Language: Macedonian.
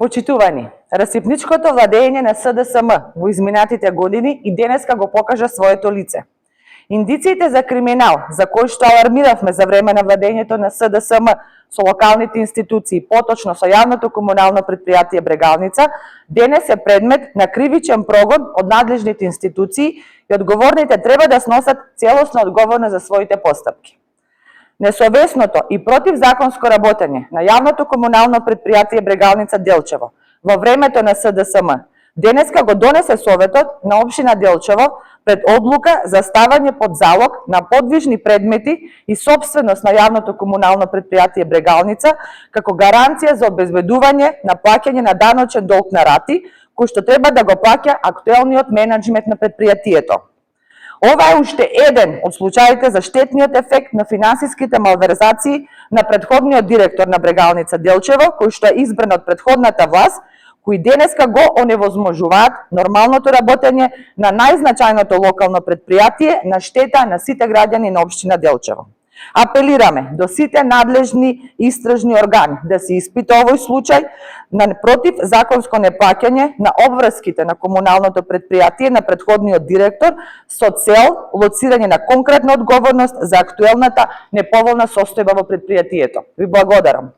Почитувани, расипничкото владење на СДСМ во изминатите години и денеска го покажа своето лице. Индициите за криминал, за кои што алармиравме за време на владењето на СДСМ со локалните институции, поточно со јавното комунално претпријатие Брегалница, денес е предмет на кривичен прогон од надлежните институции и одговорните треба да сносат целосна одговорност за своите постапки. Несовесното и противзаконско работење на јавното комунално претпријатие Брегалница Делчево во времето на СДСМ денеска го донесе Советот на општина Делчево пред одлука за ставање под залог на подвижни предмети и собственост на јавното комунално претпријатие Брегалница како гаранција за обезбедување на плаќање на даночен долг на рати, кој што треба да го плаќа актуелниот менаџмент на претпријатието. Ова е уште еден од случаите за штетниот ефект на финансиските малверзации на претходниот директор на Брегалница Делчево, кој што е избран од претходната власт, кои денеска го оневозможуваат нормалното работење на најзначајното локално претпријатие на штета на сите граѓани на општина Делчево. Апелираме до сите надлежни истражни органи да се испита овој случај на против законско неплаќање на обврските на комуналното претпријатие на претходниот директор со цел лоцирање на конкретна одговорност за актуелната неповолна состојба во претпријатието. Ви благодарам.